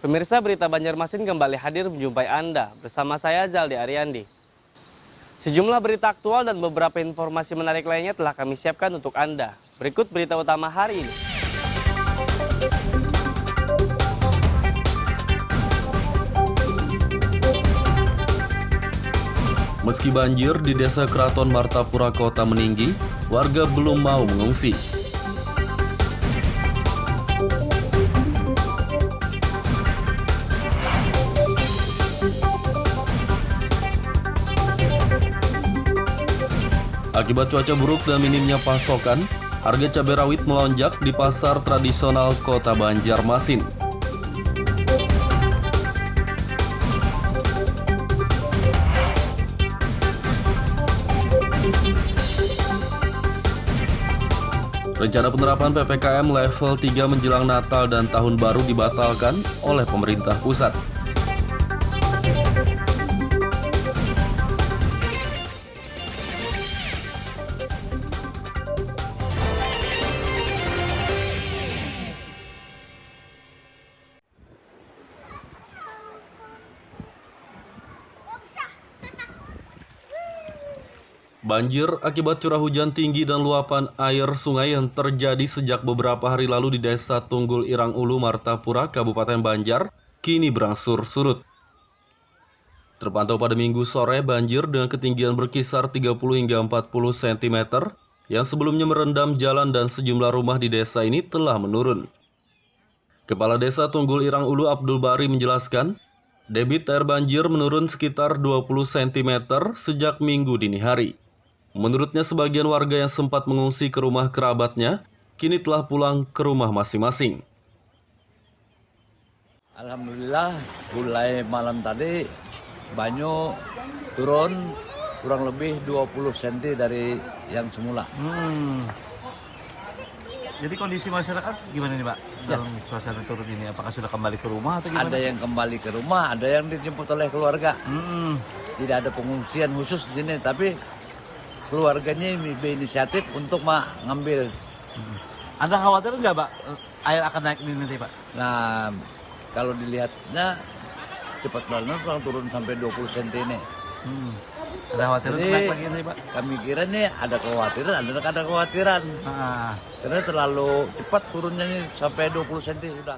Pemirsa, berita Banjarmasin kembali hadir menjumpai Anda bersama saya Zaldi Ariandi. Sejumlah berita aktual dan beberapa informasi menarik lainnya telah kami siapkan untuk Anda. Berikut berita utama hari ini. Meski banjir di Desa Keraton Martapura Kota meninggi, warga belum mau mengungsi. Akibat cuaca buruk dan minimnya pasokan, harga cabai rawit melonjak di pasar tradisional Kota Banjarmasin. Rencana penerapan PPKM level 3 menjelang Natal dan Tahun Baru dibatalkan oleh pemerintah pusat. Banjir akibat curah hujan tinggi dan luapan air sungai yang terjadi sejak beberapa hari lalu di Desa Tunggul Irang Ulu, Martapura, Kabupaten Banjar, kini berangsur surut. Terpantau pada Minggu sore, banjir dengan ketinggian berkisar 30 hingga 40 cm yang sebelumnya merendam jalan dan sejumlah rumah di desa ini telah menurun. Kepala Desa Tunggul Irang Ulu Abdul Bari menjelaskan, debit air banjir menurun sekitar 20 cm sejak Minggu dini hari. Menurutnya sebagian warga yang sempat mengungsi ke rumah kerabatnya, kini telah pulang ke rumah masing-masing. Alhamdulillah, mulai malam tadi banyu turun kurang lebih 20 cm dari yang semula. Jadi kondisi masyarakat gimana nih Pak? Dalam suasana turun ini, apakah sudah kembali ke rumah atau gimana? Ada yang kembali ke rumah, ada yang dijemput oleh keluarga. Tidak ada pengungsian khusus di sini, tapi keluarganya berinisiatif untuk ngambil. Anda khawatir nggak Pak, air akan naik ini nanti Pak? Nah, kalau dilihatnya cepat banget turun sampai 20 cm ini. Ada khawatir Jadi, naik lagi nanti Pak? kami kira nih ada kekhawatiran, ada kekhawatiran. Karena terlalu cepat turunnya nih sampai 20 cm sudah.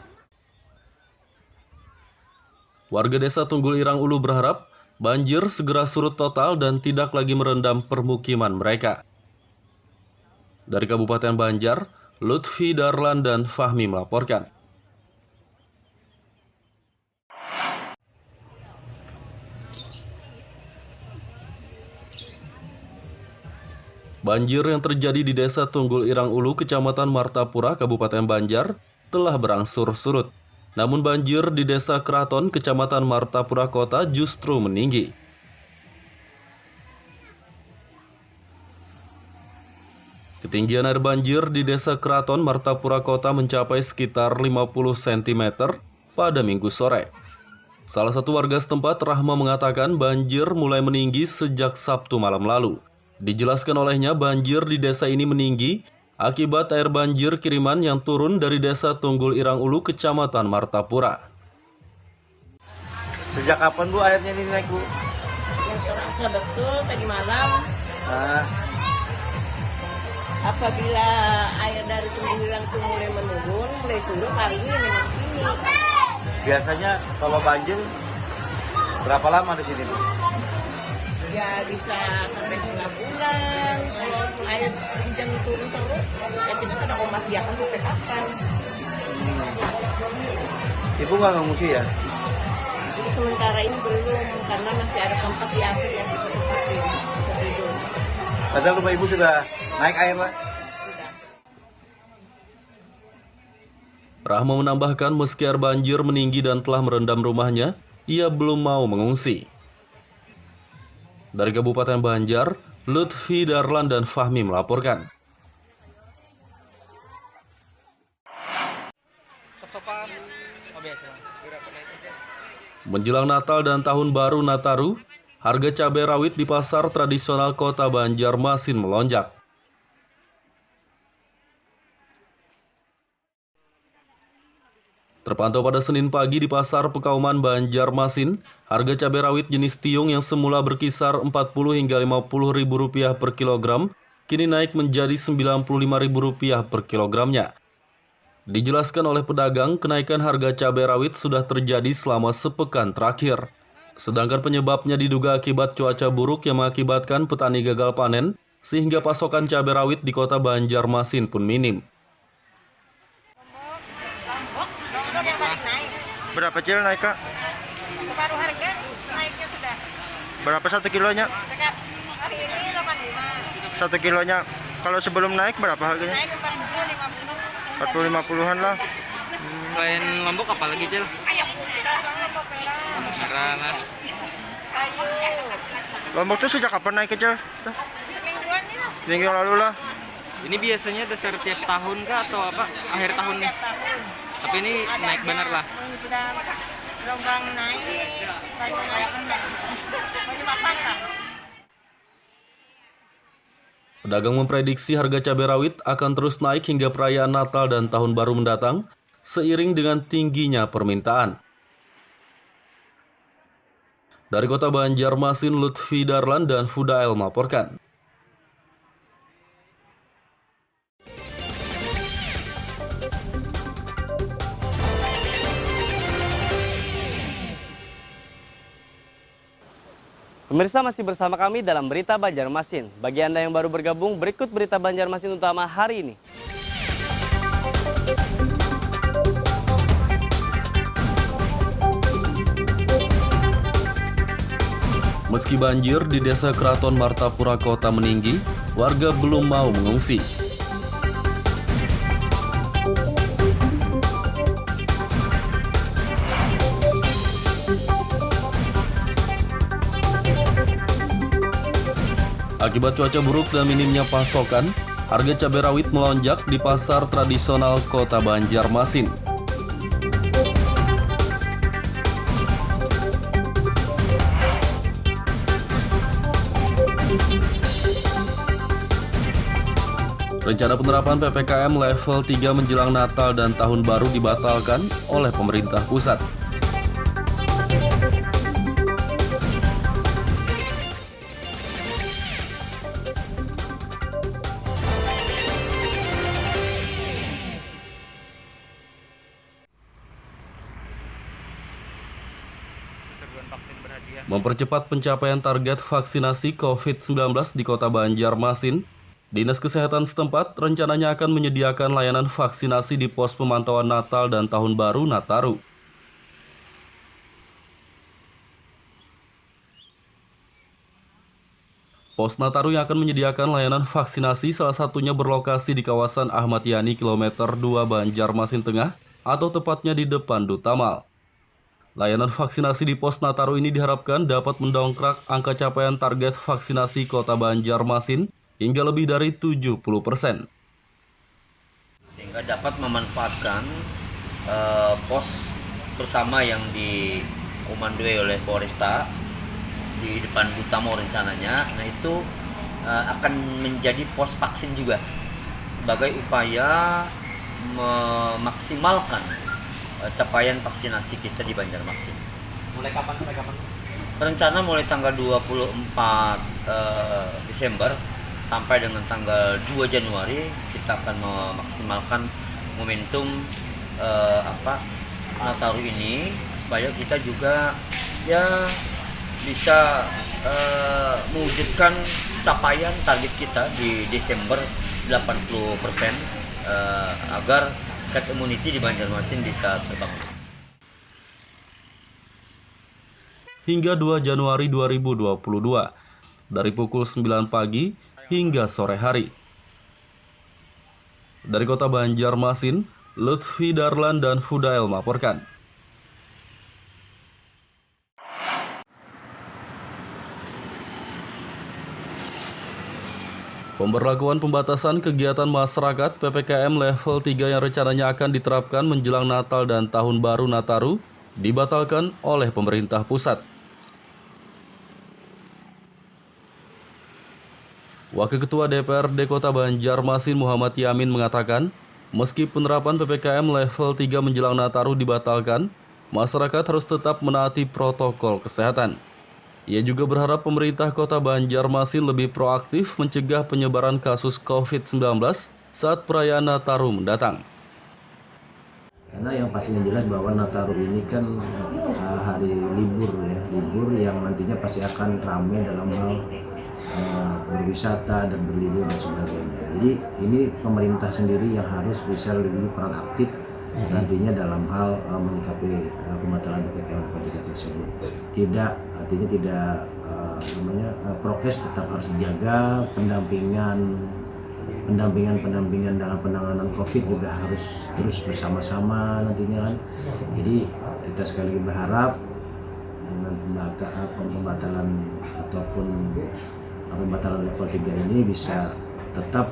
Warga Desa Tunggul Irang Ulu berharap banjir segera surut total dan tidak lagi merendam permukiman mereka. Dari Kabupaten Banjar, Lutfi Darlan dan Fahmi melaporkan. Banjir yang terjadi di Desa Tunggul Irang Ulu, Kecamatan Martapura, Kabupaten Banjar, telah berangsur surut. Namun banjir di Desa Keraton, Kecamatan Martapura Kota justru meninggi. Ketinggian air banjir di Desa Keraton, Martapura Kota mencapai sekitar 50 cm pada Minggu sore. Salah satu warga setempat, Rahma, mengatakan banjir mulai meninggi sejak Sabtu malam lalu. Dijelaskan olehnya, banjir di desa ini meninggi akibat air banjir kiriman yang turun dari Desa Tunggul Irang Ulu, Kecamatan Martapura. Sejak kapan Bu airnya ini naik Bu? Yang terasa betul tadi malam. Apabila air dari Tunggul Irang itu mulai menurun, mulai turun, hari ini memang sini. Biasanya kalau banjir berapa lama di sini Bu? Ya bisa sampai 9 bulan. Kalau air hujan turun terus, ya kita kadang memastikan sampai kapan. Ibu nggak ngungsi ya? Jadi sementara ini belum, karena masih ada tempat di akhir yang bisa dipakai. Padahal rumah Ibu sudah naik air Pak? Rahma menambahkan meski air banjir meninggi dan telah merendam rumahnya, ia belum mau mengungsi. Dari Kabupaten Banjar, Lutfi Darlan dan Fahmi melaporkan. Menjelang Natal dan Tahun Baru Nataru, harga cabai rawit di pasar tradisional Kota Banjarmasin melonjak. Terpantau pada Senin pagi di Pasar Pekauman Banjarmasin, harga cabai rawit jenis tiung yang semula berkisar Rp40 hingga Rp50.000 per kilogram, kini naik menjadi Rp95.000 per kilogramnya. Dijelaskan oleh pedagang, kenaikan harga cabai rawit sudah terjadi selama sepekan terakhir. Sedangkan penyebabnya diduga akibat cuaca buruk yang mengakibatkan petani gagal panen, sehingga pasokan cabai rawit di kota Banjarmasin pun minim. Lombok yang paling naik. Berapa cil naik kak? Separuh harga naiknya sudah. Berapa 1 kilonya? Hari ini 85. 1 kilonya. Kalau sebelum naik berapa harganya? Naik 40 50. 40-50an lah. Selain Lombok apa lagi, Cil? Ayam putih Lombok merah. Merah. Kayu. Lombok tuh sejak kapan naik cil? Semingguan ini lah. Minggu yang lalu lah. Ini biasanya dasar tiap tahun kah atau apa? Akhir tahun nih? Tiap tahun. Tapi ini naik benar lah. Sudah gelombang naik. Banyak naik. Banyak pasang lah. Pedagang memprediksi harga cabai rawit akan terus naik hingga perayaan Natal dan Tahun Baru mendatang, seiring dengan tingginya permintaan. Dari kota Banjarmasin, Lutfi Darlan dan Fudael melaporkan. Pemirsa masih bersama kami dalam Berita Banjarmasin. Bagi Anda yang baru bergabung, berikut Berita Banjarmasin utama hari ini. Meski banjir di Desa Keraton Martapura Kota meninggi, warga belum mau mengungsi. Akibat cuaca buruk dan minimnya pasokan, harga cabai rawit melonjak di pasar tradisional Kota Banjarmasin. Rencana penerapan PPKM level 3 menjelang Natal dan Tahun Baru dibatalkan oleh pemerintah pusat. Mempercepat pencapaian target vaksinasi COVID-19 di kota Banjarmasin, Dinas Kesehatan setempat rencananya akan menyediakan layanan vaksinasi di pos pemantauan Natal dan Tahun Baru Nataru. Pos Nataru yang akan menyediakan layanan vaksinasi salah satunya berlokasi di kawasan Ahmad Yani kilometer 2 Banjarmasin Tengah atau tepatnya di depan Dutamal. Layanan vaksinasi di pos Nataru ini diharapkan dapat mendongkrak angka capaian target vaksinasi kota Banjarmasin hingga lebih dari 70%. Sehingga dapat memanfaatkan pos bersama yang dikomandoi oleh Polresta di depan Utama rencananya. Nah itu akan menjadi pos vaksin juga sebagai upaya memaksimalkan capaian vaksinasi kita di Banjarmasin. Mulai kapan sampai kapan? Rencana mulai tanggal 24 Desember sampai dengan tanggal 2 Januari kita akan memaksimalkan momentum Nataru ini supaya kita juga ya bisa mewujudkan capaian target kita di Desember 80% agar herd immunity di Banjarmasin bisa terbangun. Hingga 2 Januari 2022, dari pukul 9 pagi hingga sore hari. Dari kota Banjarmasin, Lutfi Darlan dan Fudael melaporkan. Pemberlakuan pembatasan kegiatan masyarakat PPKM level 3 yang rencananya akan diterapkan menjelang Natal dan Tahun Baru Nataru dibatalkan oleh pemerintah pusat. Wakil Ketua DPRD Kota Banjarmasin Muhammad Yamin mengatakan, Meski penerapan PPKM level 3 menjelang Nataru dibatalkan, masyarakat harus tetap menaati protokol kesehatan. Ia juga berharap pemerintah Kota Banjarmasin lebih proaktif mencegah penyebaran kasus COVID-19 saat perayaan Nataru mendatang. Karena yang pastinya jelas bahwa Nataru ini kan hari libur ya, libur yang nantinya pasti akan ramai dalam hal berwisata dan berlibur dan sebagainya. Jadi ini pemerintah sendiri yang harus bisa lebih peran aktif nantinya dalam hal menyikapi pembatalan PPKM level 3 tersebut. Artinya tidak prokes tetap harus dijaga, pendampingan dalam penanganan COVID juga harus terus bersama-sama nantinya kan. Jadi kita sekali lagi berharap dengan pembatalan ataupun pembatalan level 3 ini bisa tetap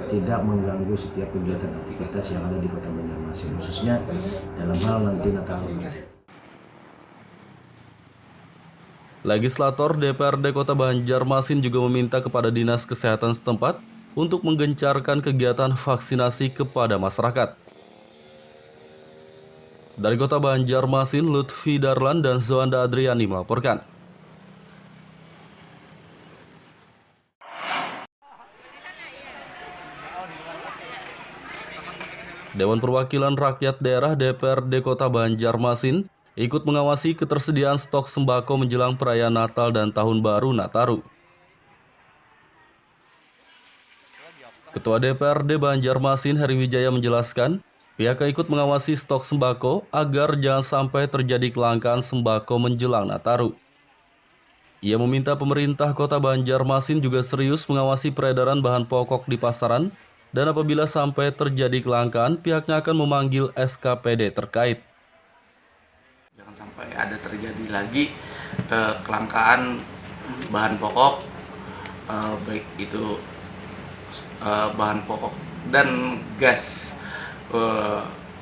tidak mengganggu setiap kegiatan aktivitas yang ada di Kota Banjarmasin, khususnya dalam hal nanti Nataru. Legislator DPRD Kota Banjarmasin juga meminta kepada Dinas Kesehatan setempat untuk menggencarkan kegiatan vaksinasi kepada masyarakat. Dari Kota Banjarmasin, Lutfi Darlan dan Zoanda Adriani melaporkan. Dewan Perwakilan Rakyat Daerah DPRD Kota Banjarmasin ikut mengawasi ketersediaan stok sembako menjelang perayaan Natal dan Tahun Baru Nataru. Ketua DPRD Banjarmasin Heri Wijaya menjelaskan, pihaknya ikut mengawasi stok sembako agar jangan sampai terjadi kelangkaan sembako menjelang Nataru. Ia meminta pemerintah Kota Banjarmasin juga serius mengawasi peredaran bahan pokok di pasaran, dan apabila sampai terjadi kelangkaan, pihaknya akan memanggil SKPD terkait. Jangan sampai ada terjadi lagi kelangkaan bahan pokok, baik itu bahan pokok dan gas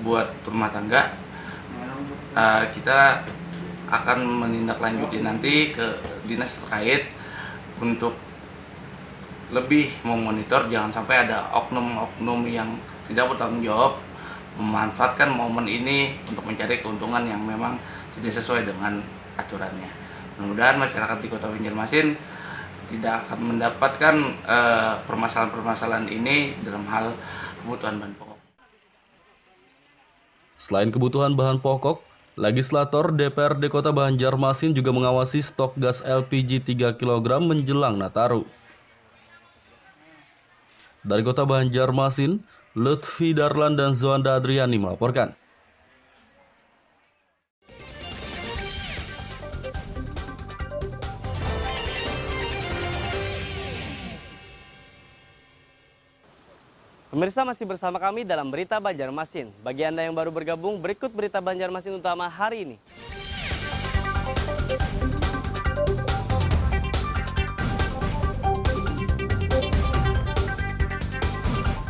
buat rumah tangga. Kita akan menindaklanjuti nanti ke dinas terkait untuk lebih memonitor jangan sampai ada oknum-oknum yang tidak bertanggung jawab memanfaatkan momen ini untuk mencari keuntungan yang memang tidak sesuai dengan aturannya. Mudah-mudahan masyarakat di Kota Banjarmasin tidak akan mendapatkan permasalahan-permasalahan ini dalam hal kebutuhan bahan pokok. Selain kebutuhan bahan pokok, Legislator DPRD Kota Banjarmasin juga mengawasi stok gas LPG 3 kg menjelang Nataru. Dari Kota Banjarmasin, Lutfi Darlan dan Zoanda Adriani melaporkan. Pemirsa masih bersama kami dalam Berita Banjarmasin. Bagi Anda yang baru bergabung, berikut Berita Banjarmasin utama hari ini.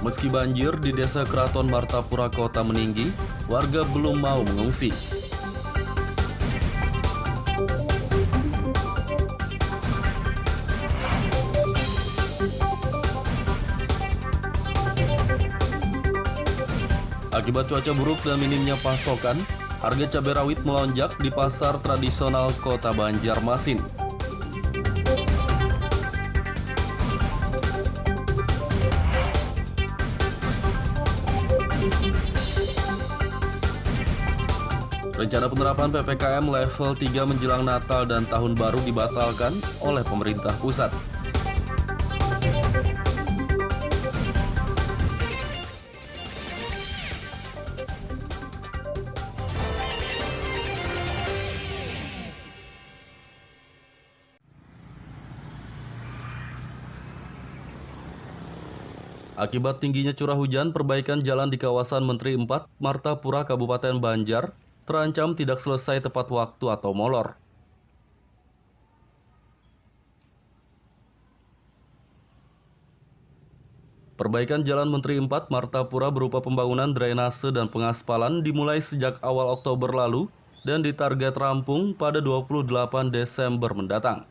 Meski banjir di Desa Keraton Martapura Kota meninggi, warga belum mau mengungsi. Akibat cuaca buruk dan minimnya pasokan, harga cabai rawit melonjak di pasar tradisional Kota Banjarmasin. Rencana penerapan PPKM level 3 menjelang Natal dan Tahun Baru dibatalkan oleh pemerintah pusat. Akibat tingginya curah hujan, perbaikan jalan di kawasan Menteri 4, Martapura, Kabupaten Banjar, terancam tidak selesai tepat waktu atau molor. Perbaikan Jalan Menteri 4 Martapura berupa pembangunan drainase dan pengaspalan dimulai sejak awal Oktober lalu dan ditarget rampung pada 28 Desember mendatang.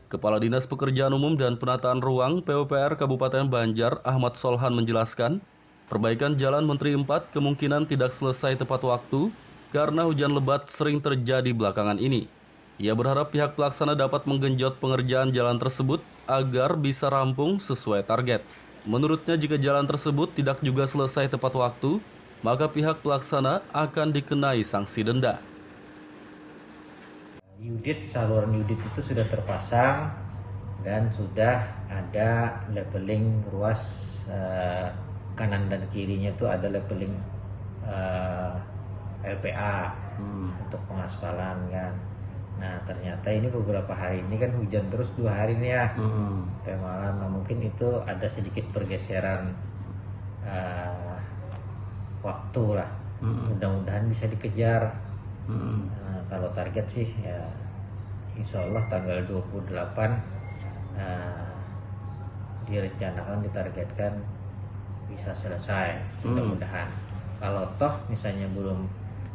Kepala Dinas Pekerjaan Umum dan Penataan Ruang PUPR Kabupaten Banjar Ahmad Solhan menjelaskan, Perbaikan jalan Menteri 4 kemungkinan tidak selesai tepat waktu karena hujan lebat sering terjadi belakangan ini. Ia berharap pihak pelaksana dapat menggenjot pengerjaan jalan tersebut agar bisa rampung sesuai target. Menurutnya jika jalan tersebut tidak juga selesai tepat waktu, maka pihak pelaksana akan dikenai sanksi denda. Saluran Yudit itu sudah terpasang dan sudah ada leveling ruas kanan dan kirinya itu ada leveling LPA untuk pengaspalan kan. Nah ternyata ini beberapa hari ini kan hujan terus 2 hari nih ya sampai malam. Nah, mungkin itu ada sedikit pergeseran waktu lah. Mudah-mudahan bisa dikejar. Nah, kalau target sih ya insya Allah tanggal 28 direncanakan ditargetkan bisa selesai mudah-mudahan. Kalau toh misalnya belum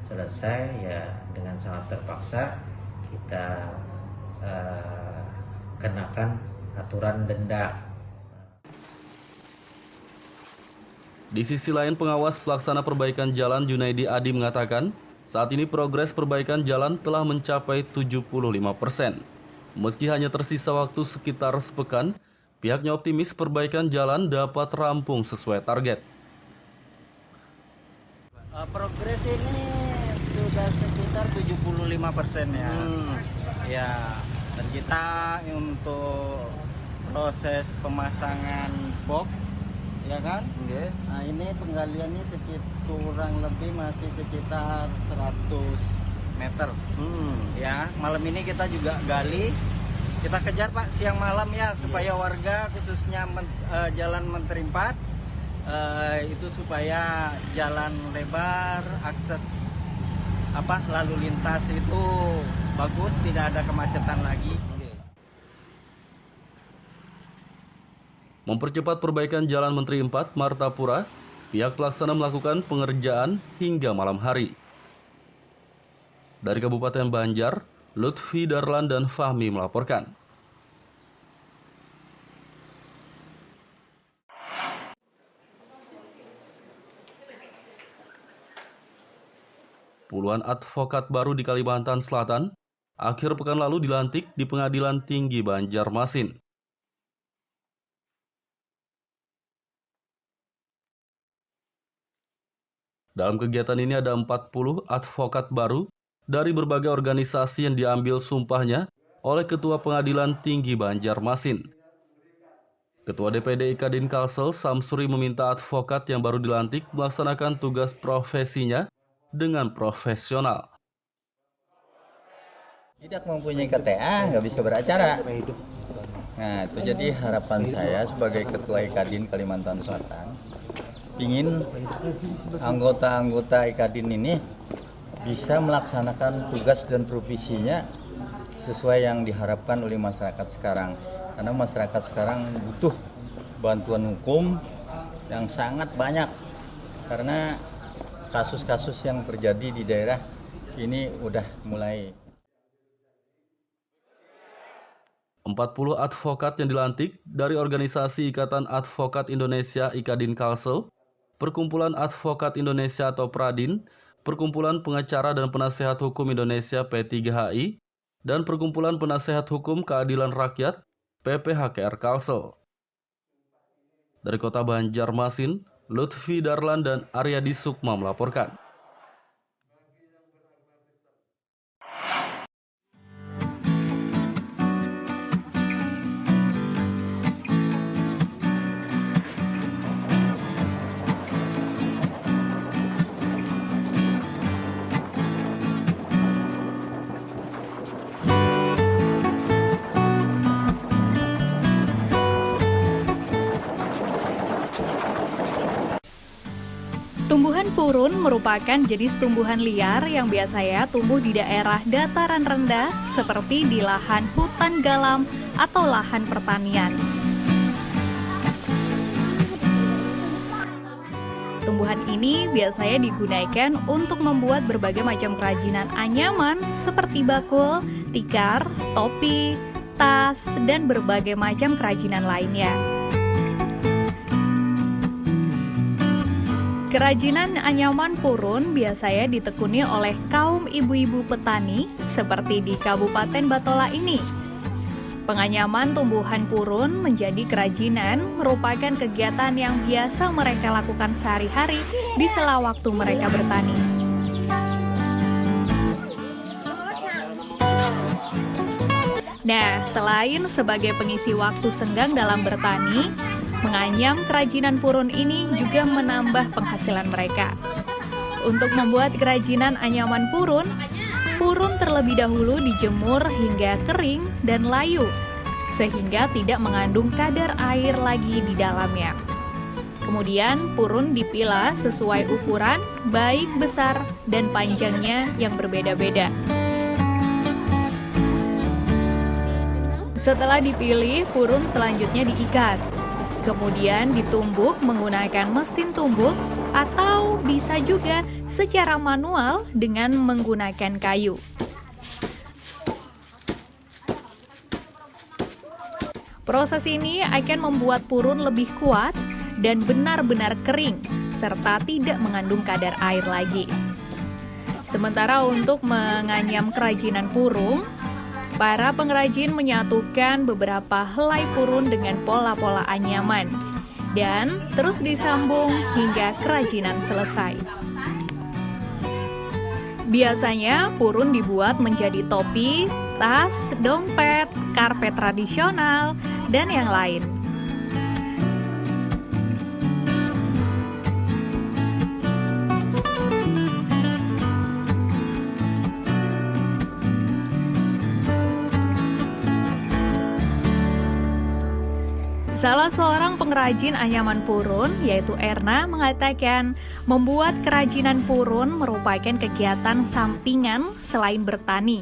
selesai ya dengan sangat terpaksa kita kenakan aturan denda. Di sisi lain, pengawas pelaksana perbaikan jalan Junaidi Adi mengatakan, saat ini progres perbaikan jalan telah mencapai 75%. Meski hanya tersisa waktu sekitar sepekan, pihaknya optimis perbaikan jalan dapat rampung sesuai target. Progres ini sudah sekitar 75% ya. Ya, dan kita untuk proses pemasangan box ya kan? Nah, ini penggaliannya kurang lebih masih sekitar 100 meter. Ya, malam ini kita juga gali. Kita kejar Pak siang malam ya supaya warga khususnya Jalan Menteri 4 itu supaya jalan lebar, akses lalu lintas itu bagus, tidak ada kemacetan lagi. Mempercepat perbaikan Jalan Menteri 4 Martapura, pihak pelaksana melakukan pengerjaan hingga malam hari. Dari Kabupaten Banjar, Lutfi Darlan dan Fahmi melaporkan. Puluhan advokat baru di Kalimantan Selatan akhir pekan lalu dilantik di Pengadilan Tinggi Banjarmasin. Dalam kegiatan ini ada 40 advokat baru dari berbagai organisasi yang diambil sumpahnya oleh Ketua Pengadilan Tinggi Banjarmasin. Ketua DPD Ikadin Kalsel Samsuri meminta advokat yang baru dilantik melaksanakan tugas profesinya dengan profesional. Tidak mempunyai KTA, nggak bisa beracara. Nah, itu jadi harapan saya sebagai Ketua Ikadin Kalimantan Selatan. Ingin anggota-anggota Ikadin ini bisa melaksanakan tugas dan provisinya sesuai yang diharapkan oleh masyarakat sekarang. Karena masyarakat sekarang butuh bantuan hukum yang sangat banyak. Karena kasus-kasus yang terjadi di daerah ini udah mulai. 40 advokat yang dilantik dari organisasi Ikatan Advokat Indonesia Ikadin Kalsel, Perkumpulan Advokat Indonesia atau Pradin, Perkumpulan Pengacara dan Penasehat Hukum Indonesia P3HI, dan Perkumpulan Penasehat Hukum Keadilan Rakyat PPHKR Kalsel. Dari Kota Banjarmasin, Lutfi Darlan dan Aryadi Sukma melaporkan. Tumbuhan purun merupakan jenis tumbuhan liar yang biasanya tumbuh di daerah dataran rendah seperti di lahan hutan galam atau lahan pertanian. Tumbuhan ini biasanya digunakan untuk membuat berbagai macam kerajinan anyaman seperti bakul, tikar, topi, tas, dan berbagai macam kerajinan lainnya. Kerajinan anyaman purun biasanya ditekuni oleh kaum ibu-ibu petani seperti di Kabupaten Batola ini. Penganyaman tumbuhan purun menjadi kerajinan merupakan kegiatan yang biasa mereka lakukan sehari-hari di sela waktu mereka bertani. Nah, selain sebagai pengisi waktu senggang dalam bertani, menganyam kerajinan purun ini juga menambah penghasilan mereka. Untuk membuat kerajinan anyaman purun, purun terlebih dahulu dijemur hingga kering dan layu, sehingga tidak mengandung kadar air lagi di dalamnya. Kemudian purun dipilah sesuai ukuran, baik besar dan panjangnya yang berbeda-beda. Setelah dipilih, purun selanjutnya diikat. Kemudian ditumbuk menggunakan mesin tumbuk atau bisa juga secara manual dengan menggunakan kayu. Proses ini akan membuat purun lebih kuat dan benar-benar kering, serta tidak mengandung kadar air lagi. Sementara untuk menganyam kerajinan purun, para pengrajin menyatukan beberapa helai purun dengan pola-pola anyaman dan terus disambung hingga kerajinan selesai. Biasanya purun dibuat menjadi topi, tas, dompet, karpet tradisional, dan yang lain. Salah seorang pengrajin anyaman purun, yaitu Erna, mengatakan membuat kerajinan purun merupakan kegiatan sampingan selain bertani.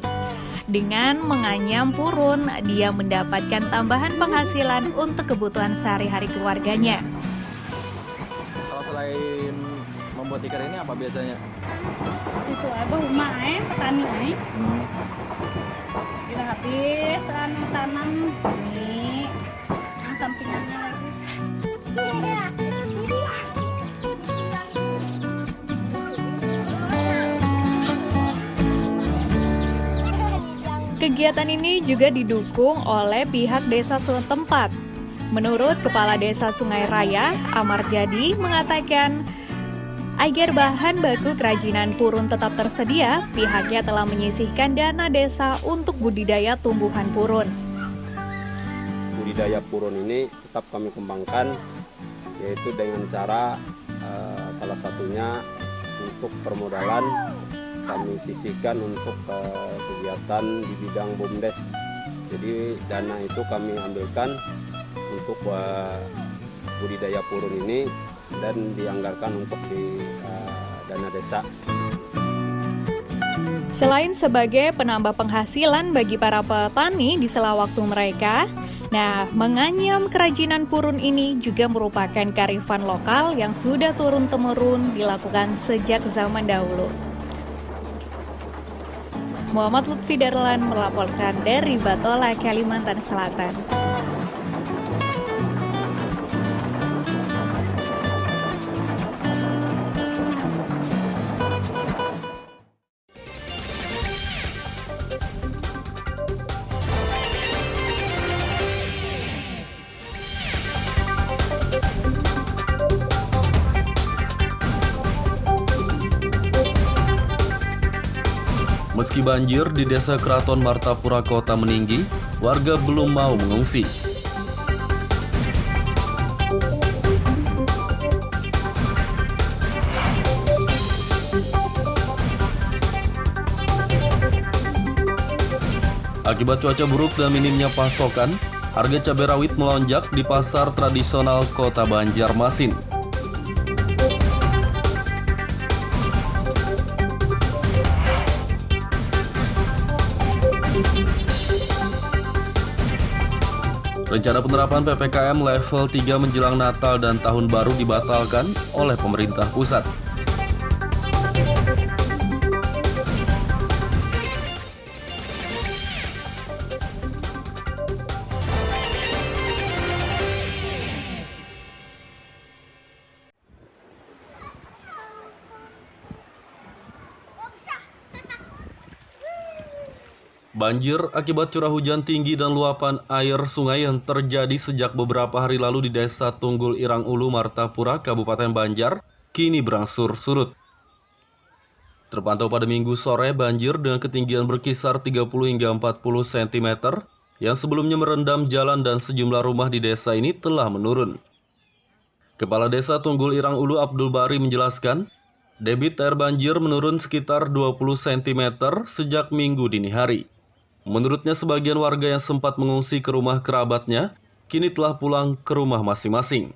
Dengan menganyam purun, dia mendapatkan tambahan penghasilan untuk kebutuhan sehari-hari keluarganya. Kalau selain membuat tikar ini apa biasanya? Itu rumah petani Kita habis tanam ini sampingannya lagi. Kegiatan ini juga didukung oleh pihak desa setempat. Menurut Kepala Desa Sungai Raya, Amar Jadi, mengatakan agar bahan baku kerajinan purun tetap tersedia, pihaknya telah menyisihkan dana desa untuk budidaya tumbuhan purun. Budidaya purun ini tetap kami kembangkan, yaitu dengan cara salah satunya untuk permodalan kami sisihkan untuk kegiatan di bidang BUMDes. Jadi dana itu kami ambilkan untuk budidaya purun ini dan dianggarkan untuk di dana desa. Selain sebagai penambah penghasilan bagi para petani di sela waktu mereka, nah, menganyam kerajinan purun ini juga merupakan kearifan lokal yang sudah turun-temurun dilakukan sejak zaman dahulu. Muhammad Lutfi Darlan melaporkan dari Batola, Kalimantan Selatan. Meski banjir di Desa Keraton Martapura Kota meninggi, warga belum mau mengungsi. Akibat cuaca buruk dan minimnya pasokan, harga cabai rawit melonjak di pasar tradisional Kota Banjarmasin. Rencana penerapan PPKM level 3 menjelang Natal dan Tahun Baru dibatalkan oleh pemerintah pusat. Banjir akibat curah hujan tinggi dan luapan air sungai yang terjadi sejak beberapa hari lalu di Desa Tunggul Irang Ulu, Martapura, Kabupaten Banjar, kini berangsur surut. Terpantau pada Minggu sore, banjir dengan ketinggian berkisar 30 hingga 40 cm yang sebelumnya merendam jalan dan sejumlah rumah di desa ini telah menurun. Kepala Desa Tunggul Irang Ulu Abdul Bari menjelaskan, debit air banjir menurun sekitar 20 cm sejak Minggu dini hari. Menurutnya sebagian warga yang sempat mengungsi ke rumah kerabatnya, kini telah pulang ke rumah masing-masing.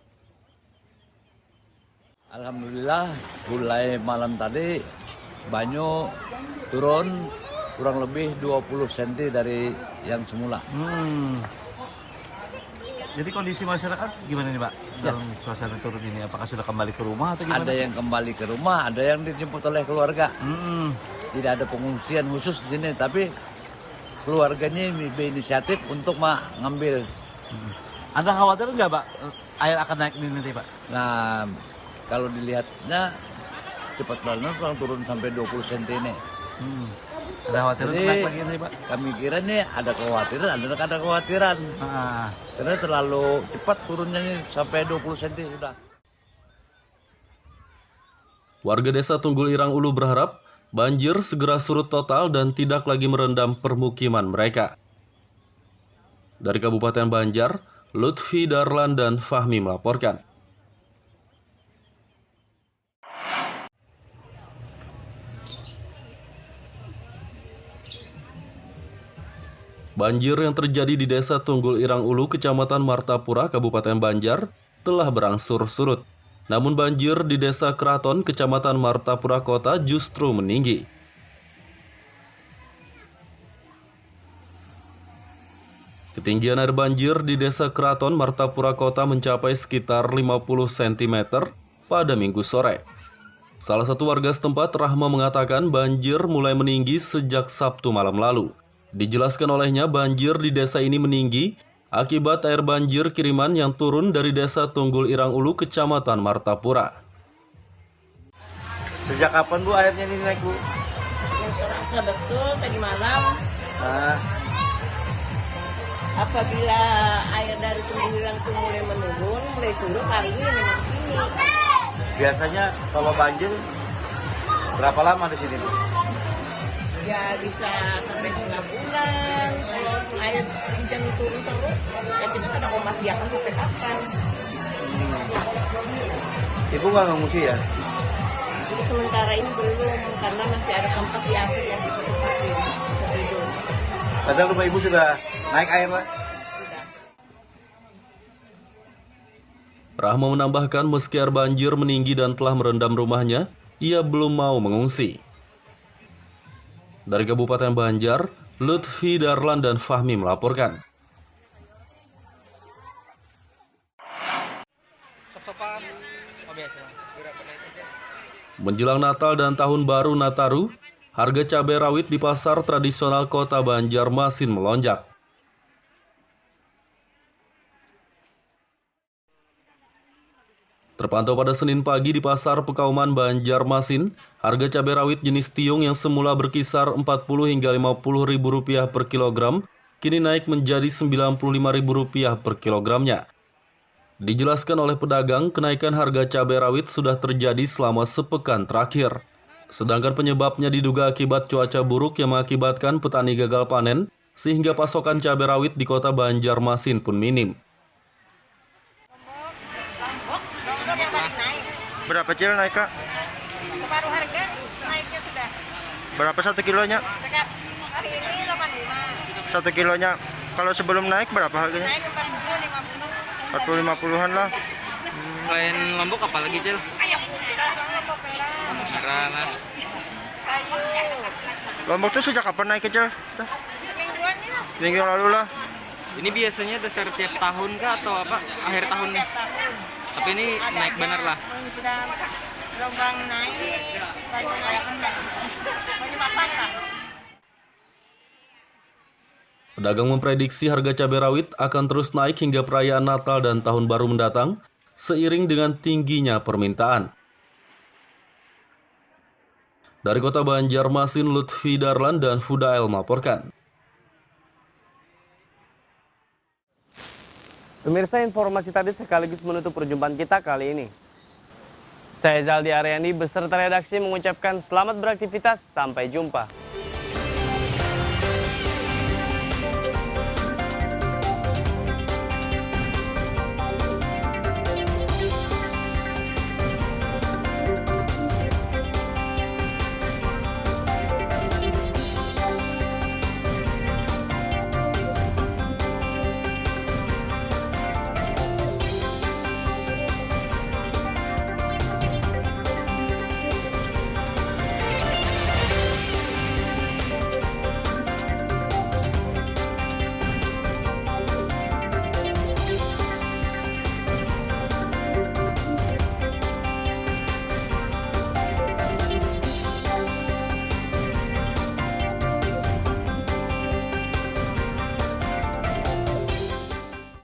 Alhamdulillah, mulai malam tadi banyu turun kurang lebih 20 cm dari yang semula. Jadi kondisi masyarakat gimana nih Pak dalam suasana turun ini? Apakah sudah kembali ke rumah atau gimana? Ada yang kembali ke rumah, ada yang dijemput oleh keluarga. Tidak ada pengungsian khusus di sini, tapi keluarganya berinisiatif untuk ngambil. Anda khawatir nggak Pak air akan naik ini nanti Pak? Nah, kalau dilihatnya cepat banget turun sampai 20 cm ini. Ada khawatiran naik lagi nanti Pak? Kami kira nih ada kekhawatiran, ada kekhawatiran. Karena terlalu cepat turunnya nih sampai 20 cm sudah. Warga Desa Tunggul Irang Ulu berharap banjir segera surut total dan tidak lagi merendam permukiman mereka. Dari Kabupaten Banjar, Lutfi Darlan dan Fahmi melaporkan. Banjir yang terjadi di Desa Tunggul Irang Ulu, Kecamatan Martapura, Kabupaten Banjar, telah berangsur surut. Namun banjir di Desa Keraton, Kecamatan Martapura Kota justru meninggi. Ketinggian air banjir di Desa Keraton, Martapura Kota mencapai sekitar 50 cm pada Minggu sore. Salah satu warga setempat, Rahma, mengatakan banjir mulai meninggi sejak Sabtu malam lalu. Dijelaskan olehnya, banjir di desa ini meninggi akibat air banjir kiriman yang turun dari Desa Tunggul Irang Ulu, Kecamatan Martapura. Sejak kapan Bu airnya ini naik Bu? Yang terasa betul tadi malam. Apabila air dari Tunggul Irang itu mulai menurun, mulai turun, kali ini memang sini. Biasanya kalau banjir berapa lama di sini Bu? Ya bisa sampai 5 bulan. Kalau air hujan turun terus, ya kita kan mau masihkan sampai kapan. Ibu nggak ngungsi ya? Jadi sementara ini belum, karena masih ada tempat di akhir yang bisa tempatin. Padahal rumah Ibu sudah naik air Pak? Rahma menambahkan meski air banjir meninggi dan telah merendam rumahnya, ia belum mau mengungsi. Dari Kabupaten Banjar, Lutfi Darlan dan Fahmi melaporkan. Menjelang Natal dan Tahun Baru Nataru, harga cabai rawit di pasar tradisional Kota Banjarmasin melonjak. Terpantau pada Senin pagi di Pasar Pekauman Banjarmasin, harga cabai rawit jenis tiung yang semula berkisar Rp40 hingga Rp50.000 per kilogram, kini naik menjadi Rp95.000 per kilogramnya. Dijelaskan oleh pedagang, kenaikan harga cabai rawit sudah terjadi selama sepekan terakhir. Sedangkan penyebabnya diduga akibat cuaca buruk yang mengakibatkan petani gagal panen, sehingga pasokan cabai rawit di Kota Banjarmasin pun minim. Berapa cil naik Kak? Separuh harga naiknya sudah. Berapa 1 kilonya? Hari ini 85. 1 kilonya. Kalau sebelum naik berapa harganya? Naik 40 50. 40-50-an lah. Selain Lombok apa lagi Cil? Ayam Lombok merah. Merah. Lombok tuh sejak kapan naik Cil? Mingguan ini lah. Minggu lalu lah. Ini biasanya dasar tiap tahun kah atau apa? Akhir tahun nih? Tapi ini naik benar lah. Sudah gelombang naik, banyu naik, banyu pasang lah. Pedagang memprediksi harga cabai rawit akan terus naik hingga perayaan Natal dan Tahun Baru mendatang, seiring dengan tingginya permintaan. Dari Kota Banjarmasin, Lutfi Darlan dan Fudael melaporkan. Pemirsa, informasi tadi sekaligus menutup perjumpaan kita kali ini. Saya Zaldi Aryandi beserta redaksi mengucapkan selamat beraktivitas, sampai jumpa.